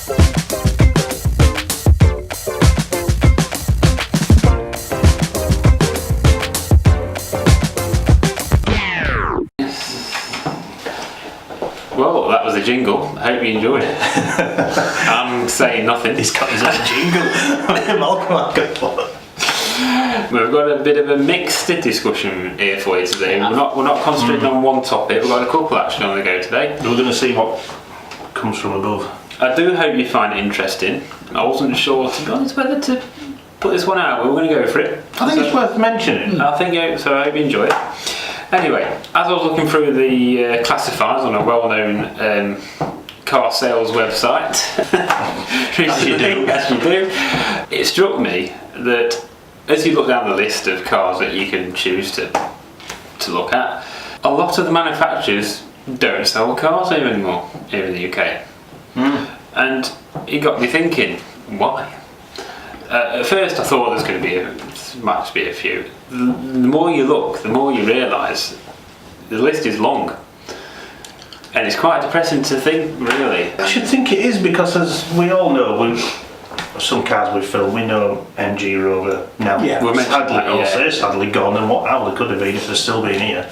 Well, that was a jingle. I hope you enjoyed it. I'm saying nothing. He's got his own jingle. Malcolm, We've got a bit of a mixed discussion here for you today. We're not concentrating on one topic. We've got a couple actually on the go today. we're going to see what comes from above. I do hope you find it interesting. I wasn't sure, to be honest, whether to put this one out. We're going to go for it. I think it's worth mentioning. I think so. I hope you enjoy it. Anyway, as I was looking through the classifieds on a well-known car sales website, As you do, it struck me that as you look down the list of cars that you can choose to look at, a lot of the manufacturers don't sell cars here anymore here in the UK. And it got me thinking, why? At first I thought there's going to be might just be a few. The more you look, the more you realise the list is long. And it's quite depressing to think, really. I should think it is, because as we all know, some cars we've filmed, we know MG Rover now. Yeah, we're sadly gone, and how they could have been if they're still being here.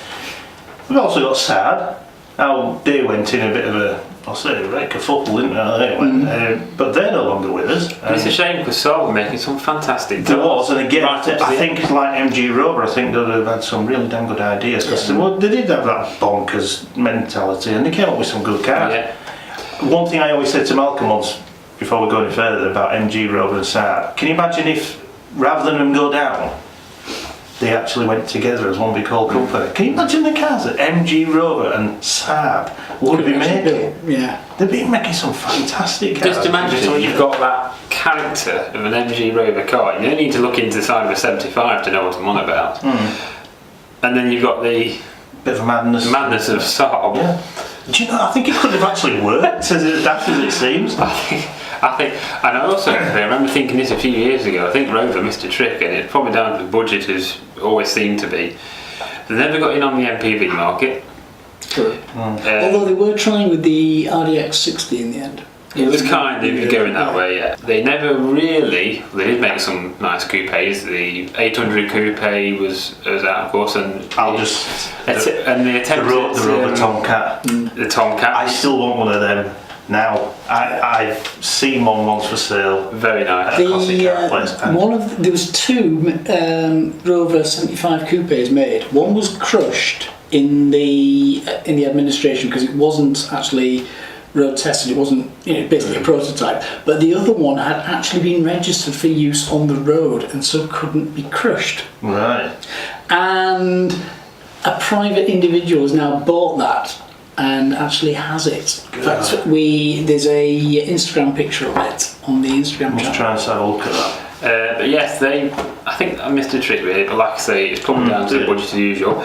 We've also got Saab. How they went in a bit of a, I'll say, a wreck of football, didn't they? But they're no longer with us. And it's a shame, because Saab were making some fantastic There was, and again, I think like MG Rover, I think they'd have had some really damn good ideas, because they did have that bonkers mentality, and they came up with some good cars. Yeah. One thing I always said to Malcolm once, before we go any further, about MG Rover and Saab, can you imagine if, rather than them go down, they actually went together as one big whole company? Can you imagine the cars that MG Rover and Saab would be making? Yeah. They'd be making some fantastic cars. Just imagine you've got that character of an MG Rover car. You don't need to look into the side of a 75 to know what I'm on about. And then you've got the bit of madness of Saab. Yeah. Do you know, I think it could have actually worked, as daft as it seems. I think, and I remember thinking this a few years ago. I think Rover missed a trick, and it's probably down to the budget, as always seemed to be. They never got in on the MPV market. True. Although they were trying with the RDX60 in the end. It was kind of going that way, yeah. They never really, they did make some nice coupes. The 800 coupe was out, of course, and the Rover Tomcat. The Tomcat. I still want one of them now. I've seen one once for sale. Very nice. There was two Rover 75 coupes made. One was crushed in the administration because it wasn't actually road tested. It wasn't, basically a prototype. But the other one had actually been registered for use on the road, and so couldn't be crushed. Right. And a private individual has now bought that and actually has it. In fact, there's a Instagram picture of it on the Instagram channel. Let's try and have a look at that. But yes, I think I missed a trick with it, but like I say, it's probably down to the budget as usual.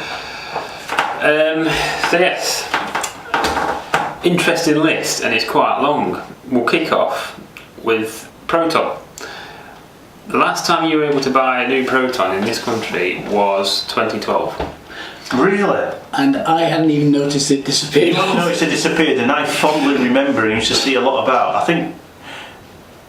So yes, interesting list, and it's quite long. We'll kick off with Proton. The last time you were able to buy a new Proton in this country was 2012. Really? And I hadn't even noticed it disappeared. I noticed it disappeared, and I fondly remember and used to see a lot about. I think,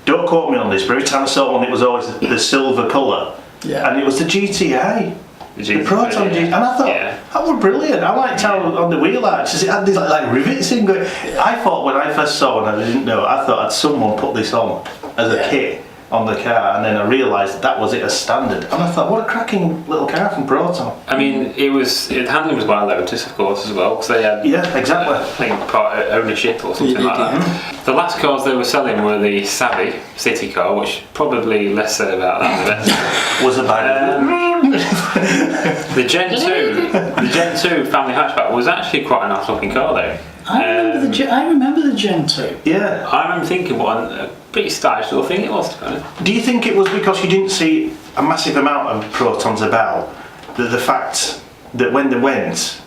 don't quote me on this, but every time I saw one, it was always the silver colour. Yeah. And it was the GTA. The Proton GT. And I thought, that was brilliant. I liked how on the wheel arches it had these like rivets in going. I thought when I first saw one, I didn't know, I thought someone put this on as a kit on the car, and then I realised that was it as standard, and I thought, what a cracking little car from Proton. I mean, the handling was by Lotus, of course, as well, because they had exactly. I think part ownership or something like that. The last cars they were selling were the Savvy city car, which probably less said about that the better. Was a bad the Gen 2 family hatchback was actually quite a nice looking car though. I remember the Gen 2. Yeah. I remember thinking what a pretty stylish little thing it was, to be honest. Do you think it was because you didn't see a massive amount of Protons about, that the fact that when they went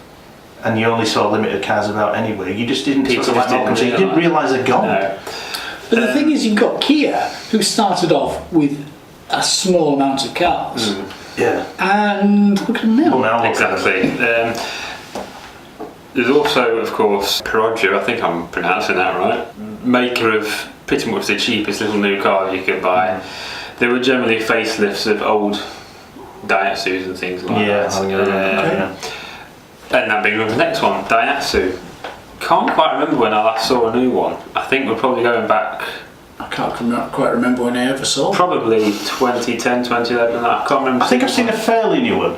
and you only saw limited cars about anyway, you just didn't you didn't realise they'd gone? No. But the thing is, you've got Kia, who started off with a small amount of cars. Yeah. And look at them now. Well, now exactly. There's also, of course, Perodja, I think I'm pronouncing that right, maker of pretty much the cheapest little new car you could buy. They were generally facelifts of old Daihatsus and things like that. And that brings me to the next one, Daihatsu. Can't quite remember when I last saw a new one. I think we're probably going back... I can't quite remember when I ever saw. Probably 2010, 2011. I can't remember. I think I've seen a fairly new one,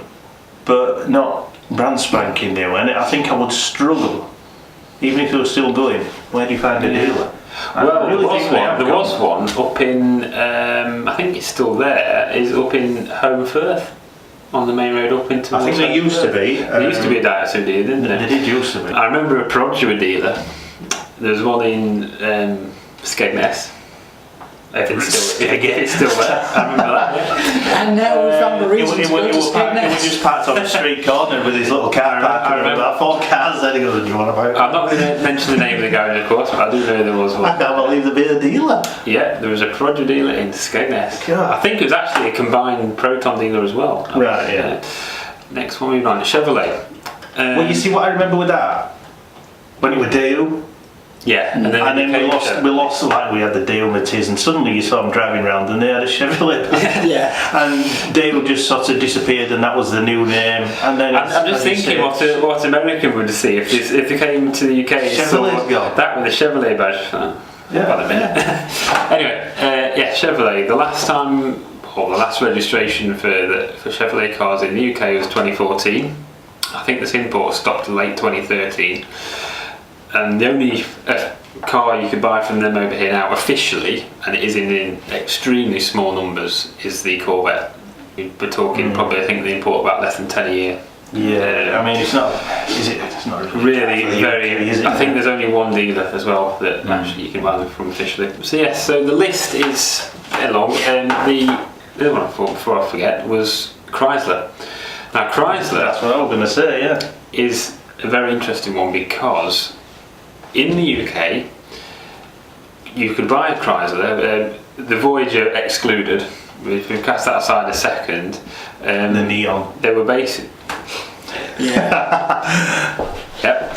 but not brand spanking new. And I think I would struggle, even if it was still going. Where do you find a dealer? Well, there was one up in, I think it's still there, is up in Home Firth, on the main road up into... I think there used to be. There used to be a Daihatsu dealer, didn't there? There did used to be. I remember a Perodua dealer. There's one in Skegness. If it's still there. I remember that. And now we found the reason It was just parked on the street corner with his little car park. I remember that. 4 cars then. He goes, do you want to buy it? I'm not going to mention the name of the garage, of course, but I do know there was one. I can't believe there'd be a dealer. Yeah, there was a Perodua dealer in Skegness. God. I think it was actually a combined Proton dealer as well. Right, yeah. Next one we've on Chevrolet. Well, you see what I remember with that? When it was Deo. Yeah, and then we lost like we had the Dale Matiz, and suddenly you saw them driving around and they had a Chevrolet. Yeah. And Dale just sort of disappeared, and that was the new name. And then I'm just thinking what American would see if they came to the UK and saw that with a Chevrolet badge. About a minute. Anyway, Chevrolet. The last registration for Chevrolet cars in the UK was 2014. I think this import stopped late 2013. And the only car you could buy from them over here now officially, and it is in extremely small numbers, is the Corvette. We're talking probably, I think they import about less than 10 a year. Yeah, I mean it's not. It's not really very. I think there's only one dealer as well that actually you can buy them from officially. So yes, so the list is long, and the other one I thought before I forget was Chrysler. Now Chrysler. That's what I was going to say. Yeah, is a very interesting one because in the UK, you could buy a Chrysler, the Voyager excluded. If we cast that aside a second, the Neon. They were basic. Yeah. Yep.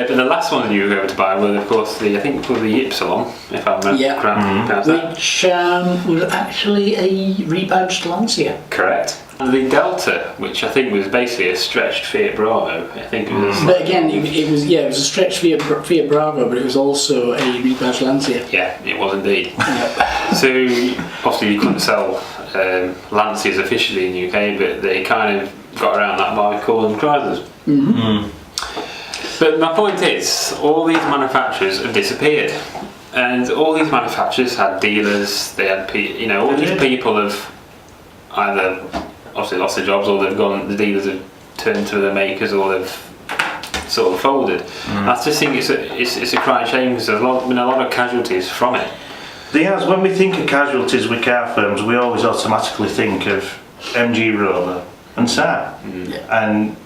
But the last one that you were able to buy was, of course, I think it was the Ypsilon, if I remember correctly. Which was actually a rebadged Lancia. Correct. And the Delta, which I think was basically a stretched Fiat Bravo. I think it was. But again, it was a stretched Fiat Bravo, but it was also a rebadged Lancia. Yeah, it was indeed. So obviously you couldn't sell Lancias officially in the UK, but they kind of got around that by calling them Chryslers. But my point is, all these manufacturers have disappeared, and all these manufacturers had dealers. They had all these people have either obviously lost their jobs, or they've gone. The dealers have turned to the makers, or they've sort of folded. I just think it's a crying shame because there's been a lot of casualties from it. When we think of casualties with car firms, we always automatically think of MG Rover and Saab, and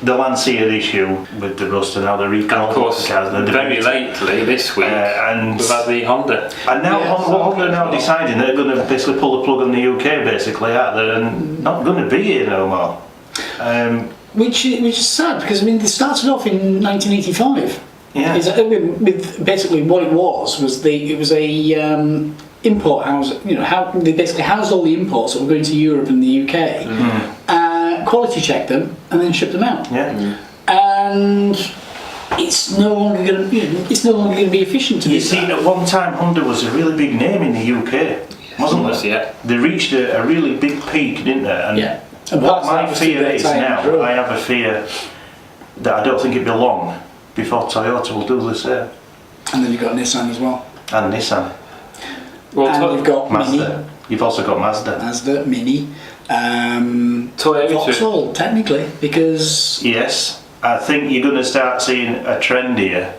the Lancia issue with the rust and how they're recalled. Of course, very lately this week, and we've had the Honda. And now Honda are now deciding they're going to basically pull the plug on the UK, basically, aren't they? And not going to be here no more. Which is sad because they started off in 1985. Yeah. With basically what it was a import house. How they basically housed all the imports that were going to Europe and the UK. Quality check them and then ship them out. And it's no longer going to be efficient to do that. You see, at one time Honda was a really big name in the UK, wasn't it? Yeah. They reached a really big peak, didn't they? And what my fear is now, I have a fear that I don't think it'll be long before Toyota will do the same. And then you've got Nissan as well. And Nissan. And you've got Mazda. Mini. You've also got Mazda. Mini. Toyota. Vauxhall, technically, because... Yes, I think you're going to start seeing a trend here.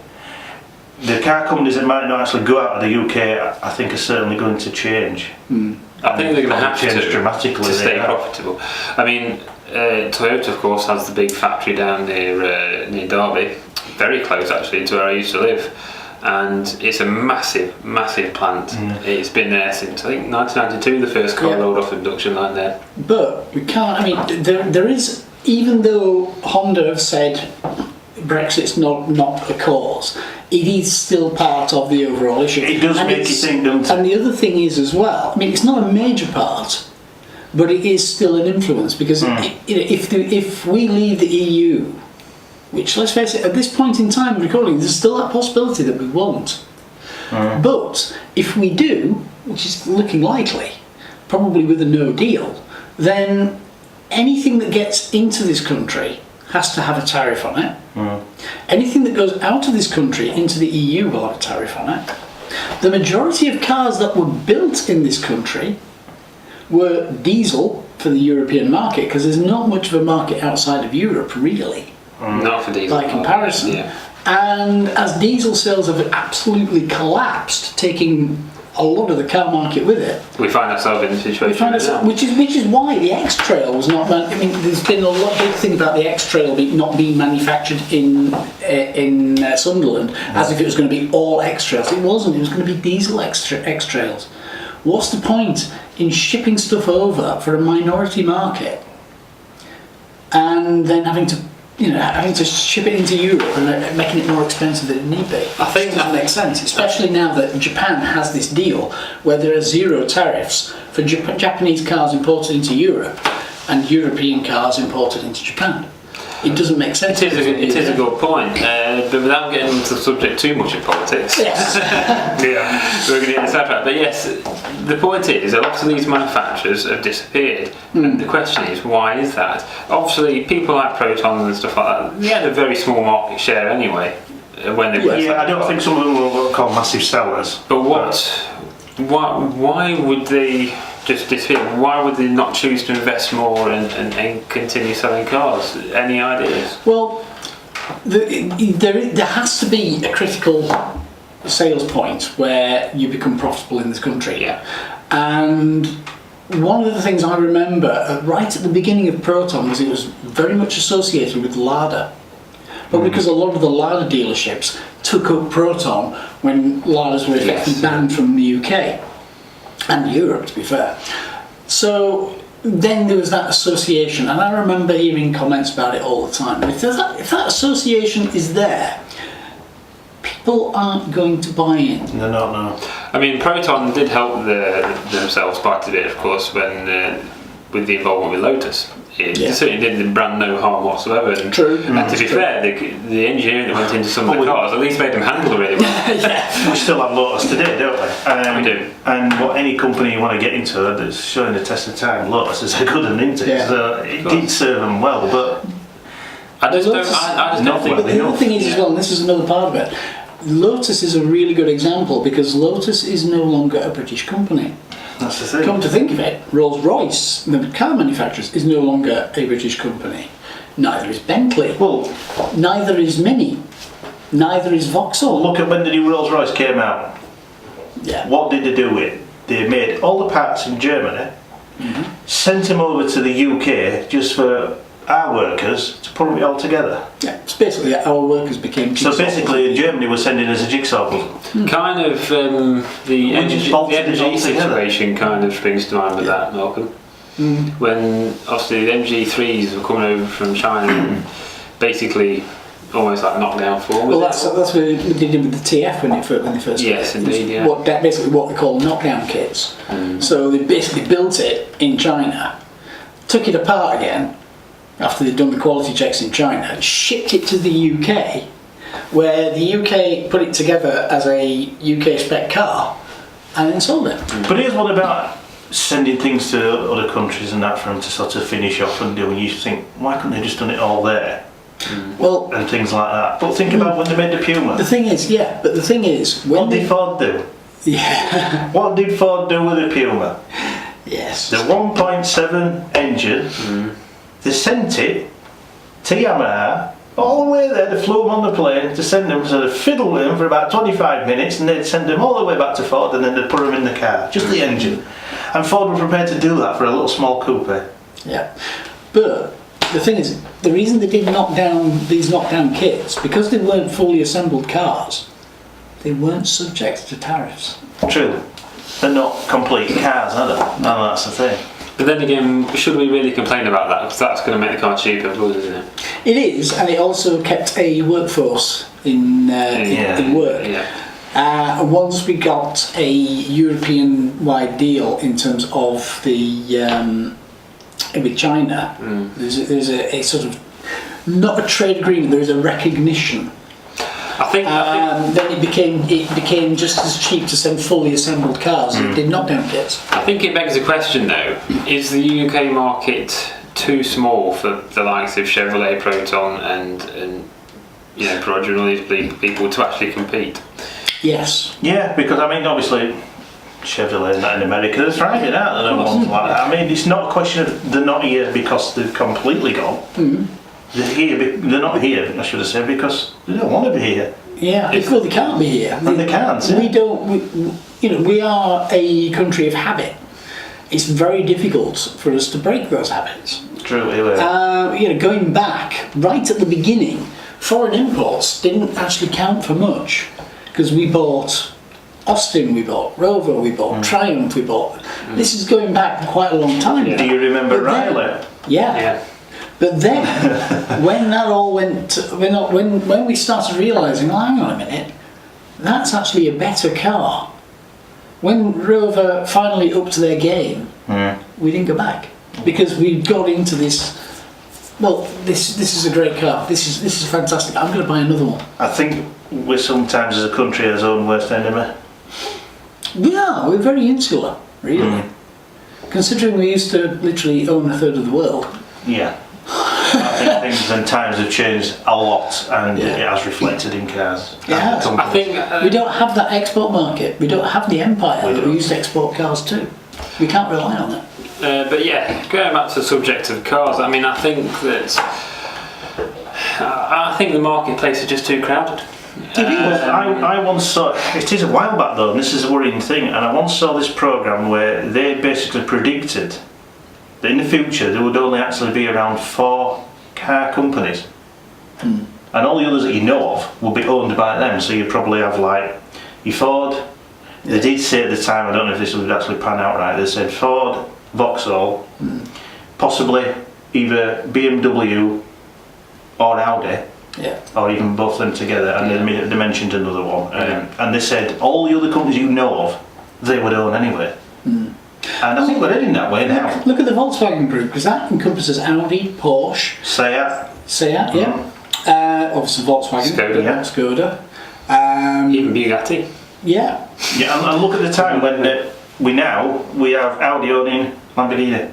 The car companies that might not actually go out of the UK, I think are certainly going to change. I think they're going to have change dramatically to stay profitable. I mean, Toyota, of course, has the big factory down near Derby, very close actually to where I used to live. And it's a massive plant. It's been there since I think 1992. The first car rolled off the production line there. But we can't. There is, even though Honda have said Brexit's not a cause, it is still part of the overall issue. It does make you think, doesn't it? And the other thing is as well, I mean, it's not a major part, but it is still an influence, because if we leave the EU, which, let's face it, at this point in time of recording, there's still that possibility that we won't. But if we do, which is looking likely, probably with a no deal, then anything that gets into this country has to have a tariff on it. Anything that goes out of this country into the EU will have a tariff on it. The majority of cars that were built in this country were diesel for the European market, because there's not much of a market outside of Europe, really. Not for diesel. By comparison. Yeah. And as diesel sales have absolutely collapsed, taking a lot of the car market with it, we find ourselves in the situation which is why the X-Trail was not. I mean, there's been a lot of big thing about the X-Trail not being manufactured in Sunderland, as if it was going to be all X-Trails. It wasn't. It was going to be diesel X-Trails. What's the point in shipping stuff over for a minority market and then having to ship it into Europe and making it more expensive than it need be? I think that makes sense, especially now that Japan has this deal where there are zero tariffs for Japanese cars imported into Europe and European cars imported into Japan. It doesn't make sense. It is a good point, but without getting into the subject too much of politics, yes. we're going to get sidetracked. But yes, the point is a lot of these manufacturers have disappeared, and the question is, why is that? Obviously, people like Proton and stuff like that, they had a very small market share anyway when they were. Yeah, I don't think some of them were what we call massive sellers. But why would they just disappear? Why would they not choose to invest more and continue selling cars? Any ideas? Well, there has to be a critical sales point where you become profitable in this country. Yeah. And one of the things I remember right at the beginning of Proton was it was very much associated with Lada. But because a lot of the Lada dealerships took up Proton when Ladas were effectively banned from the UK and Europe, to be fair. So then there was that association, and I remember hearing comments about it all the time. If that association is there, people aren't going to buy in. They're not, no. I mean, Proton did help themselves quite a bit, of course, when with the involvement with Lotus. It certainly did the brand no harm whatsoever. And, True. And to be fair, the engineering that went into some of the cars at least made them handle really well. We still have Lotus today, don't we? We do. And what any company you want to get into that's showing the test of time, Lotus is a good one, isn't it? Yeah. So it did serve them well, but I just don't think. But the other thing is as well, and this is another part of it, Lotus is a really good example because Lotus is no longer a British company. that's the thing. Come to think of it, Rolls-Royce, the car manufacturers, is no longer a British company. Neither is Bentley. Well, Neither is Mini. Neither is Vauxhall. look at when the new Rolls-Royce came out. Yeah. What did they do with it? They made all the parts in Germany, sent them over to the UK just for our workers to put it all together. Yeah. It's basically our workers became. So basically, Germany was sending us a jigsaw puzzle. Kind of the bolted it MG all together. situation kind of springs to mind with that, Malcolm. When obviously the MG3s were coming over from China and basically almost like knockdown form. Well, that's what they did with the TF when they first. Yes, indeed. Yeah. Basically what they call knockdown kits. So they basically built it in China, took it apart again after they'd done the quality checks in China, and shipped it to the UK, where the UK put it together as a UK spec car, and then sold it. But here's what about sending things to other countries and that for them to sort of finish off and do, and you think, why couldn't they just done it all there? Well, And things like that. But think about when they made the Puma. the thing is, when What did Ford do? Yeah. What did Ford do with the Puma? Yes. The 1.7 engine, they sent it to Yamaha all the way there. They flew them on the plane to send them, so they fiddled with them for about 25 minutes, and they'd send them all the way back to Ford, and then they'd put them in the car, just the engine. And Ford were prepared to do that for a little small coupe. Yeah. But the thing is, the reason they did these knockdown kits, because they weren't fully assembled cars, they weren't subject to tariffs. True. They're not complete cars, are they? No, that's the thing. But then again, should we really complain about that? Because that's going to make the car cheaper, isn't it? It is, and it also kept a workforce in work. Yeah. Once we got a European-wide deal in terms of the with China, there's a sort of not a trade agreement. There is a recognition. I think then it became just as cheap to send fully assembled cars as it did knockdown kits. I think it begs the question though: is the UK market too small for the likes of Chevrolet, Proton, and Perodger and all these people to actually compete? Yes. Yeah, because I mean, obviously, Chevrolet and that in America, they're thriving out and ones like that. I mean, it's not a question of they're not here because they've completely gone. They're here. They're not here, I should have said, because they don't want to be here. Yeah, well, they can't be here. And they can't. We don't. We are a country of habit. It's very difficult for us to break those habits. True. Going back right at the beginning, foreign imports didn't actually count for much because we bought Austin, we bought Rover, we bought Triumph, we bought. This is going back quite a long time. Do you remember Riley? Yeah. But then, when that all went, when we started realising, oh, hang on a minute, that's actually a better car. When Rover finally upped their game, we didn't go back because we got into this. Well, this is a great car. This is fantastic. I'm going to buy another one. I think we're sometimes as a country our own worst enemy. We are. We're very insular, really. Considering we used to literally own a third of the world. Yeah. I think things and times have changed a lot, and it has reflected in cars. Yeah, I think we don't have that export market. We don't have the empire that we used to export cars to. We can't rely on it. But yeah, going back to the subject of cars, I mean, I think the marketplace is just too crowded. I once saw, it is a while back though, and this is a worrying thing, and I once saw this programme where they basically predicted that in the future there would only actually be around 4 car companies, and all the others that you know of will be owned by them. So you'd probably have like your Ford. They did say at the time, I don't know if this would actually pan out right, they said Ford, Vauxhall, possibly either BMW or Audi, or even both of them together, and they mentioned another one, and they said all the other companies you know of they would own anyway. And I think we're heading that way now. Look at the Volkswagen Group, because that encompasses Audi, Porsche, Seat, obviously Volkswagen, Skoda, even Bugatti. Yeah, and look at the time when we have Audi owning Lamborghini.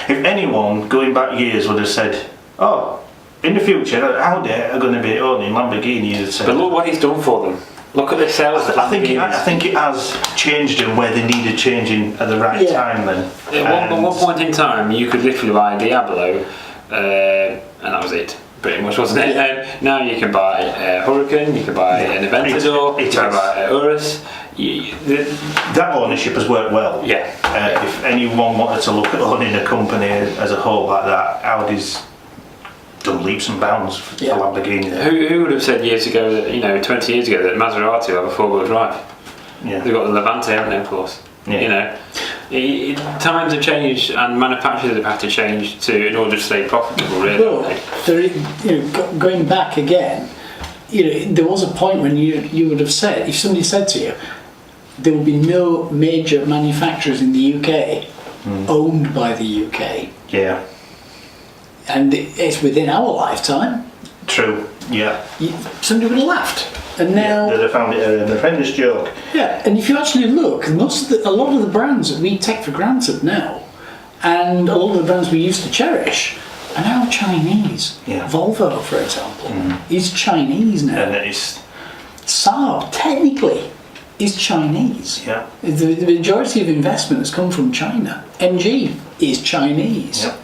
If anyone going back years would have said, oh, in the future Audi are going to be owning Lamborghini, you'd say. But look what he's done for them. Look at the sales. I think it has changed them where they needed changing at the right time. Then at one point in time, you could literally buy a Diablo, and that was it. Pretty much, wasn't it? Now you can buy a Huracan, you can buy an Aventador, you can buy a Urus. That ownership has worked well. Yeah. If anyone wanted to look at owning a company as a whole like that, Audi's done leaps and bounds for Lamborghini. Who would have said years ago that 20 years ago that Maserati would have a 4-wheel drive? Yeah. They've got the Levante, haven't they? Of course. Yeah. Times have changed, and manufacturers have had to change in order to stay profitable. Really. Well, going back again, there was a point when you would have said, if somebody said to you, there will be no major manufacturers in the UK owned by the UK. Yeah. And it's within our lifetime. True. Yeah. Somebody would have laughed. And now they'd have found it an apprentice joke. Yeah, and if you actually look, a lot of the brands that we take for granted now, and a lot of the brands we used to cherish, are now Chinese. Yeah. Volvo, for example, is Chinese now. And it's Saab, technically, is Chinese. Yeah. The majority of investment has come from China. MG is Chinese. Yeah.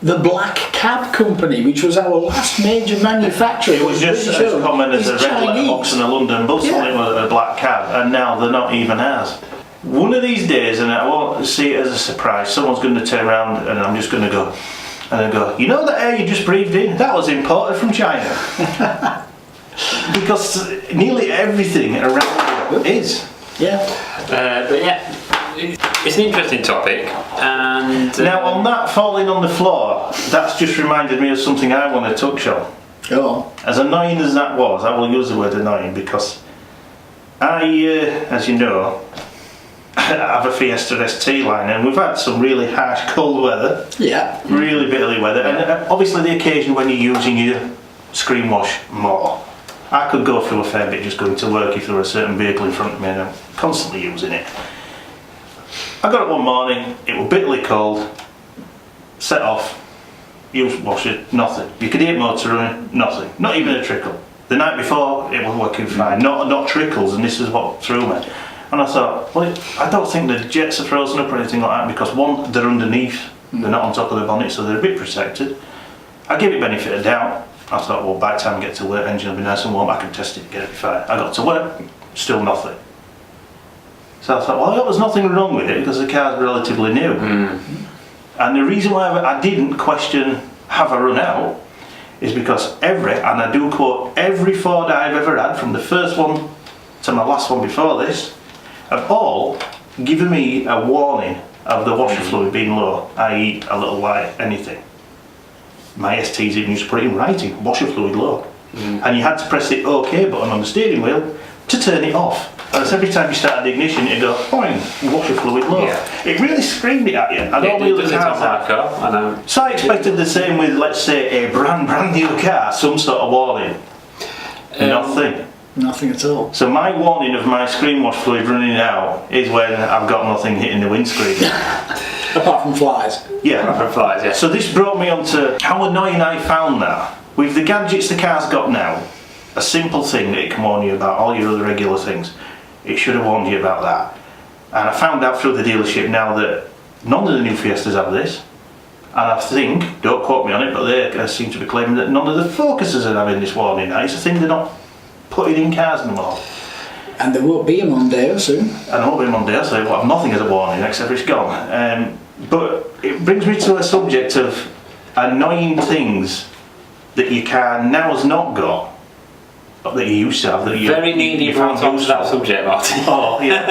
The Black Cab Company, which was our last major manufacturer, it was just as common as a red letterbox and a London bus, wasn't it, a black cab, and now they're not even ours. One of these days, and I won't see it as a surprise, someone's going to turn around and I'm just going to go, you know that air you just breathed in? That was imported from China. Because nearly everything around here is. Yeah. But yeah. it's an interesting topic, and now on that falling on the floor, that's just reminded me of something I want to touch on. Go on. As annoying as that was, I will use the word annoying because I, as you know, have a Fiesta ST line, and we've had some really harsh cold weather. Yeah. Really bitterly weather, and obviously the occasion when you're using your screen wash more. I could go through a fair bit just going to work if there were a certain vehicle in front of me and I'm constantly using it. I got up one morning, it was bitterly cold, set off, used washer, nothing. You could hear it motor running, nothing, not even a trickle. The night before it was working fine, not trickles, and this is what threw me. And I thought, well, I don't think the jets are frozen up or anything like that because one, they're underneath, they're not on top of the bonnet, so they're a bit protected. I give it benefit of doubt. I thought, well, by the time I get to work, engine will be nice and warm, I can test it, get it fine. I got to work, still nothing. So I thought, well, there was nothing wrong with it because the car's relatively new. And the reason why I didn't question, have I run out, is because and I do quote, every Ford I've ever had, from the first one to my last one before this, have all given me a warning of the washer fluid being low, i.e. a little light, anything. My STs even used to put it in writing, washer fluid low. And you had to press the OK button on the steering wheel to turn it off. And so every time you started the ignition, it'd go, boing, washer fluid low. Yeah. It really screamed it at you. I don't really have that. I know. So I expected the same with, let's say, a brand new car, some sort of warning. Nothing. Nothing at all. So my warning of my screen wash fluid running out is when I've got nothing hitting the windscreen. Apart from flies. Yeah. Apart from flies, yeah. So this brought me on to how annoying I found that. With the gadgets the car's got now, a simple thing that it can warn you about all your other regular things, it should have warned you about that. And I found out through the dealership now that none of the new Fiestas have this. And I think, don't quote me on it, but they seem to be claiming that none of the Focuses are having this warning now. It's a thing they're not putting in cars anymore. And there won't be a Mondeo soon. And there won't be a Mondeo, so we'll have nothing as a warning except it's gone. But it brings me to a subject of annoying things that your car now has not got, that you used to have. That Very neatly you brought found on to that subject, Martin. Oh, yeah.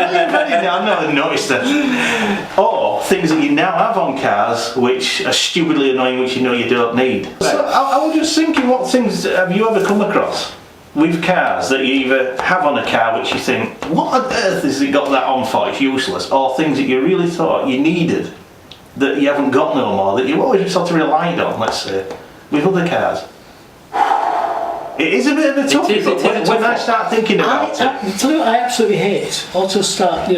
I've never noticed that. Or things that you now have on cars which are stupidly annoying, which you know you don't need. So I was just thinking, what things have you ever come across with cars that you either have on a car which you think, what on earth has it got that on for, it's useless, or things that you really thought you needed that you haven't got no more, that you always sort of relied on, let's say, with other cars? It is a bit of a toughie, but when I start thinking about it... Tell you what I absolutely hate, auto start,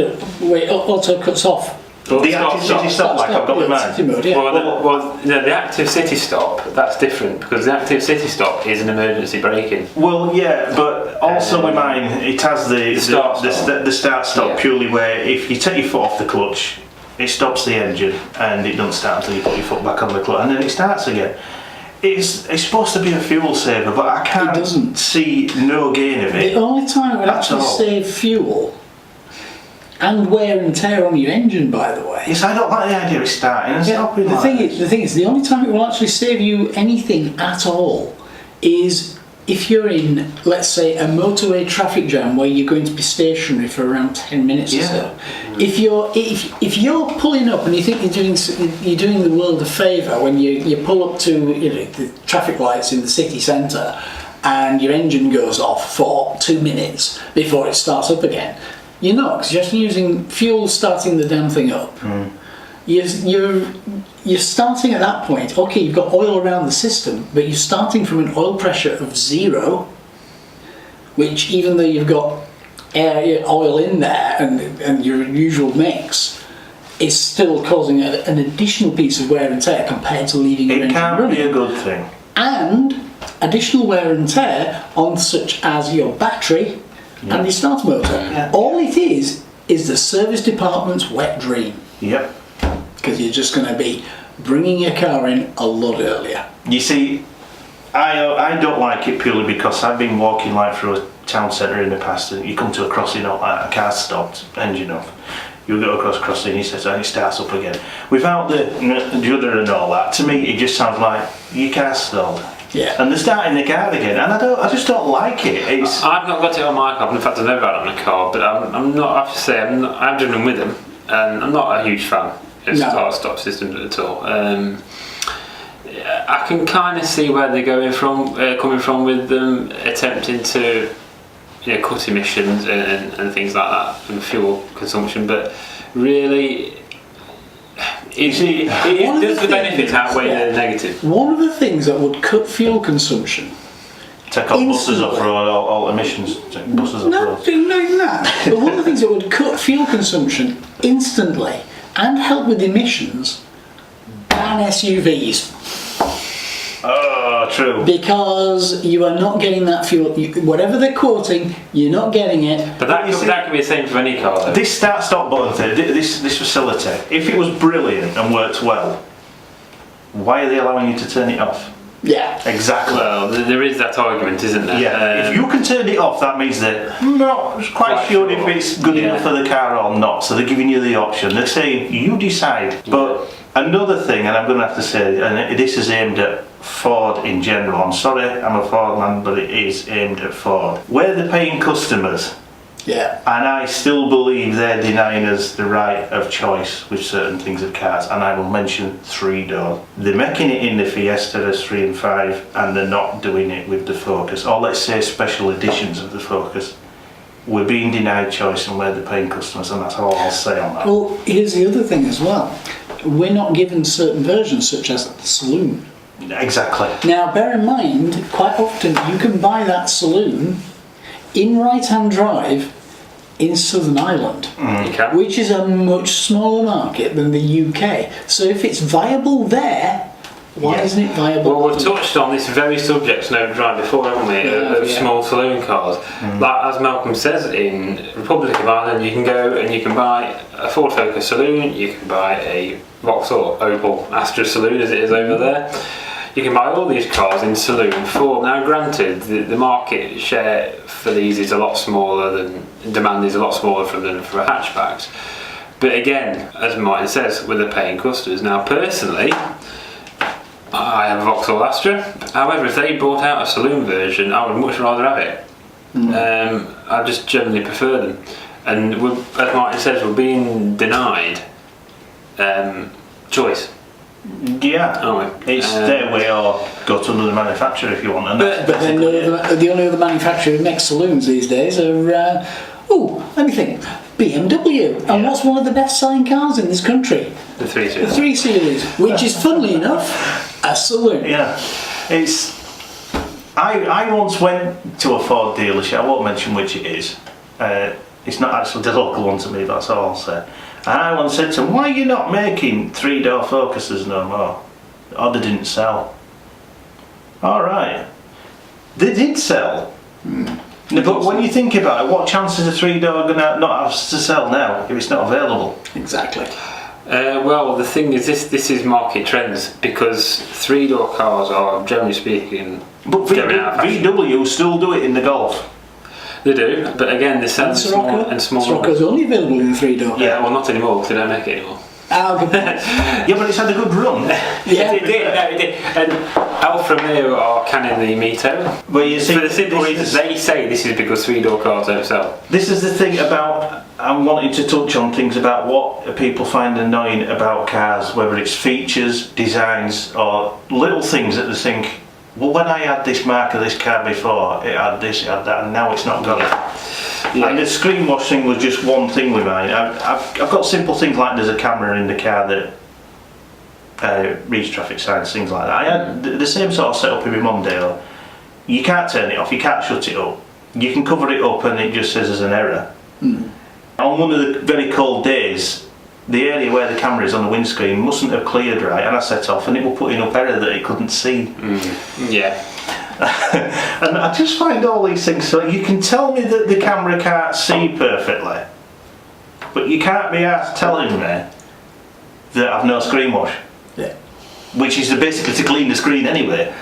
auto cuts off. The active city stop, like I've got with mine. City mode, yeah. The active city stop, that's different, because the active city stop is an emergency braking. Well, yeah, but also with mine, it has the start stop purely where if you take your foot off the clutch, it stops the engine and it doesn't start until you put your foot back on the clutch, and then it starts again. It's supposed to be a fuel saver, but I can't see no gain of it. The only time it would actually save fuel and wear and tear on your engine, by the way. Yes, I don't like the idea of starting and stopping. The thing is, the only time it will actually save you anything at all is if you're in, let's say, a motorway traffic jam where you're going to be stationary for around 10 minutes or so. If you're pulling up and you think you're doing the world a favour when you pull up to the traffic lights in the city centre and your engine goes off for 2 minutes before it starts up again, you're not, because you're actually using fuel starting the damn thing up. You're starting at that point. Okay, you've got oil around the system, but you're starting from an oil pressure of 0, which, even though you've got oil in there and your usual mix, is still causing an additional piece of wear and tear compared to leaving your engine running. It can't be a good thing. And additional wear and tear on such as your battery and your starter motor. Yeah. All it is the service department's wet dream. Yep. Because you're just going to be bringing your car in a lot earlier. You see, I don't like it purely because I've been walking like through a town centre in the past, and you come to a crossing, a car stopped, engine off. You go across crossing, he says, and it starts up again. Without the judder and all that, to me it just sounds like your car's stalled. Yeah. And they're starting the car again, and I just don't like it. I've not got it on my car. In fact, I've never had it on a car, but I'm not. I have to say, I've driven with them, and I'm not a huge fan of start-stop systems at all. I can kind of see where they're coming from with them attempting to cut emissions and things like that and fuel consumption, but really does the benefits outweigh the negative? One of the things that would cut fuel consumption, take off buses off road, all emissions, take buses off road. No, even that. But one of the things that would cut fuel consumption instantly and help with emissions, ban SUVs. Oh, true. Because you are not getting that fuel. Whatever they're quoting, you're not getting it. But that could be the same for any car, though. This start-stop button thing, this facility, if it was brilliant and worked well, why are they allowing you to turn it off? Yeah. Exactly. Well, there is that argument, isn't there? Yeah. If you can turn it off, that means that I'm not quite sure if it's good enough for the car or not. So they're giving you the option. They're saying, you decide. But another thing, and I'm going to have to say, and this is aimed at Ford in general. I'm sorry, I'm a Ford man, but it is aimed at Ford. We're the paying customers. Yeah. And I still believe they're denying us the right of choice with certain things of cars, and I will mention 3-door. They're making it in the Fiesta as 3 and 5, and they're not doing it with the Focus, or let's say special editions of the Focus. We're being denied choice and we're the paying customers, and that's all I'll say on that. Well, here's the other thing as well. We're not given certain versions, such as the saloon. Exactly. Now, bear in mind, quite often you can buy that saloon in right-hand drive in Southern Ireland, which is a much smaller market than the UK. So if it's viable there, why isn't it viable? Well, we've touched on this very subject in OverDrive before, haven't we? Of small saloon cars. Like, as Malcolm says, in Republic of Ireland, you can go and you can buy a Ford Focus saloon, you can buy a Vauxhall Opel Astra saloon, as it is over there. You can buy all these cars in saloon form. Now, granted, the market share for these is a lot smaller demand is a lot smaller than for hatchbacks. But again, as Martin says, we're the paying customers. Now, personally, I have a Vauxhall Astra. However, if they brought out a saloon version, I would much rather have it. I just generally prefer them. And as Martin says, we're being denied choice. Yeah, it's their way, or go to another manufacturer if you want. But then the only other manufacturer who makes saloons these days are, let me think, BMW. And what's one of the best-selling cars in this country? The 3 Series. The 3 Series, which is, funnily enough, a saloon. Yeah, I once went to a Ford dealership. I won't mention which it is. It's not actually the local one to me, that's all I'll say. And I once said to them, why are you not making 3-door Focuses no more? Oh, they didn't sell. Alright. They did sell. But when you think about it, what chance is a 3-door going to not have to sell now if it's not available? Exactly. Well, the thing is, this is market trends, because 3-door cars are, generally speaking, but VW still do it in the Golf. They do, but again, they're selling small and smaller. Sirocco's only available in 3-door. Yeah, well, not anymore, because they don't make it anymore. Yeah, but it's had a good run. Yeah, it did. And Alfa Romeo are canning the Mito. Well, you see, for the simple reason they say this is because 3-door cars don't sell. This is the thing about, I'm wanting to touch on things about what people find annoying about cars, whether it's features, designs, or little things that they think, well, when I had this mark of this car before, it had this, it had that, and now it's not got it. Yeah. And the screen wash thing was just one thing with mine. I've got simple things like there's a camera in the car that reads traffic signs, things like that. I had the same sort of setup with my Mondeo. You can't turn it off, you can't shut it up. You can cover it up and it just says there's an error. On one of the very cold days, the area where the camera is on the windscreen mustn't have cleared right, and I set off and it was putting up error that it couldn't see. Yeah. And I just find all these things, so you can tell me that the camera can't see perfectly, but you can't be asked telling me that I've no screen wash. Yeah. Which is basically to clean the screen anyway.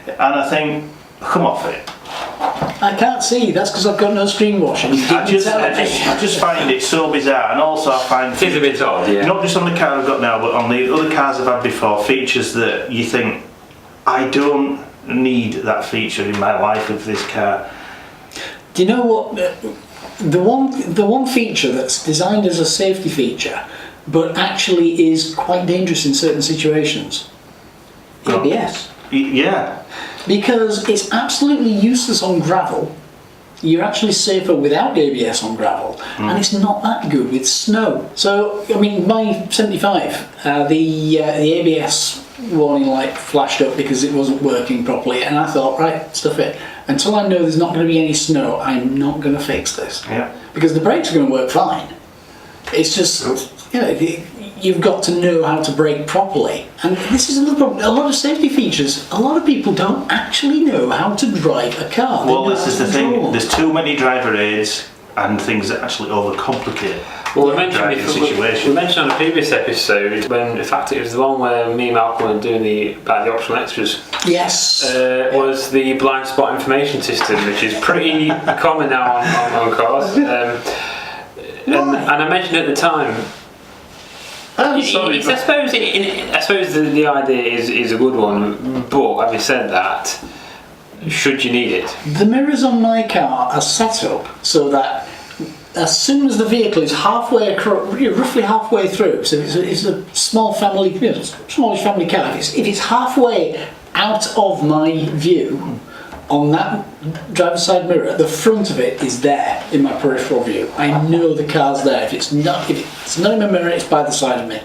And I think, come off it. I can't see, that's because I've got no screen wash. I just find it so bizarre, and also I find it's a bit odd, yeah. Not just on the car I've got now, but on the other cars I've had before, features that you think, I don't need that feature in my life of this car. Do you know what? The one feature that's designed as a safety feature, but actually is quite dangerous in certain situations. ABS. Yeah. Because it's absolutely useless on gravel. You're actually safer without ABS on gravel, and it's not that good with snow. So, I mean, my 75, the ABS warning light flashed up because it wasn't working properly, and I thought, right, stuff it. Until I know there's not going to be any snow, I'm not going to fix this. Yeah. Because the brakes are going to work fine. It's just, you know, you've got to know how to brake properly. And this is another problem. A lot of safety features, a lot of people don't actually know how to drive a car. Well, this is the thing. There's too many driver aids and things that actually overcomplicate. Well, we mentioned on a previous episode when, in fact, it was the one where me and Malcolm were doing about the optional extras. Yes. Was the blind spot information system, which is pretty common now on cars. And I mentioned at the time. I'm sorry. I suppose the idea is a good one, but having said that, should you need it? The mirrors on my car are set up so that as soon as the vehicle is roughly halfway through, so it's a small family, smallish family car, if it's halfway out of my view, on that driver's side mirror, the front of it is there in my peripheral view. I know the car's there. If it's not in my mirror, it's by the side of me.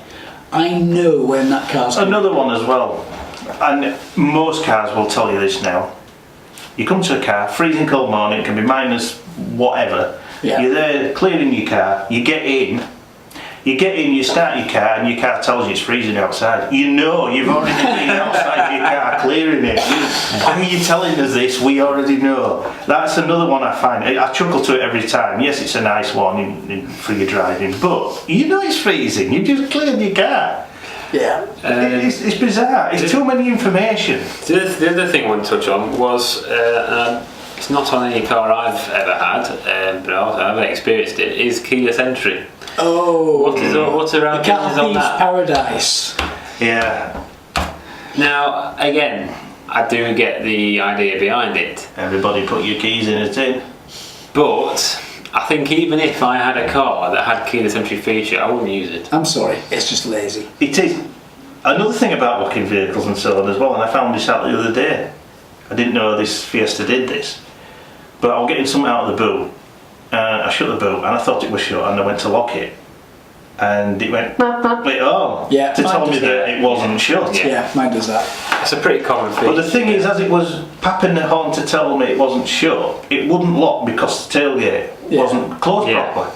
I know when that car's coming. Another one as well, and most cars will tell you this now. You come to a car, freezing cold morning, it can be minus whatever. Yeah. You're there clearing your car, you get in, you start your car, and your car tells you it's freezing outside. You know, you've already been outside your car clearing it. Why are you telling us this? We already know. That's another one I find. I chuckle to it every time. Yes, it's a nice one for your driving, but you know it's freezing. You just cleared your car. Yeah. It's bizarre. It's too many information. The other thing I want to touch on was, it's not on any car I've ever had, but I've experienced it, is keyless entry. Oh, what's around the on that? Paradise. Yeah. Now, again, I do get the idea behind it. Everybody put your keys in a tin. But I think even if I had a car that had keyless entry feature, I wouldn't use it. I'm sorry, it's just lazy. It is. Another thing about locking vehicles and so on as well, and I found this out the other day. I didn't know this Fiesta did this, but I was getting something out of the boot. I shut the boot and I thought it was shut, and I went to lock it, and it went Yeah, to tell me that it wasn't shut. Yeah, mine does that. It's a pretty common feature. But the thing is, as it was papping the horn to tell me it wasn't shut, it wouldn't lock because the tailgate wasn't closed properly.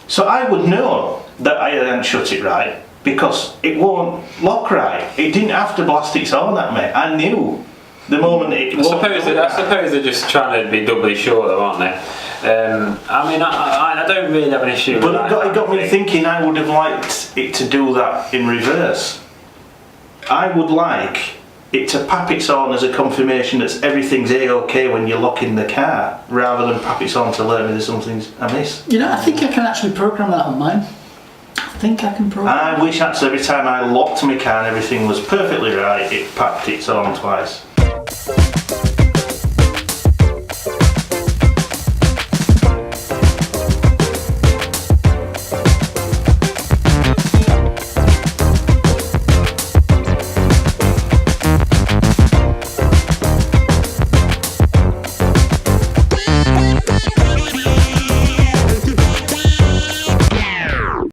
So I would know that I hadn't shut it right because it won't lock right. It didn't have to blast its horn at me. I knew the moment it. I suppose they're just trying to be doubly sure, though, aren't they? I mean, I don't really have an issue with that. But it got me thinking. I would have liked it to do that in reverse. I would like it to pap its horn as a confirmation that everything's A-OK when you're locking the car, rather than pap its horn to alert me that something's amiss. You know, I think I can actually program that on mine. I think I can program I wish actually every time I locked my car and everything was perfectly right, it papped its horn twice.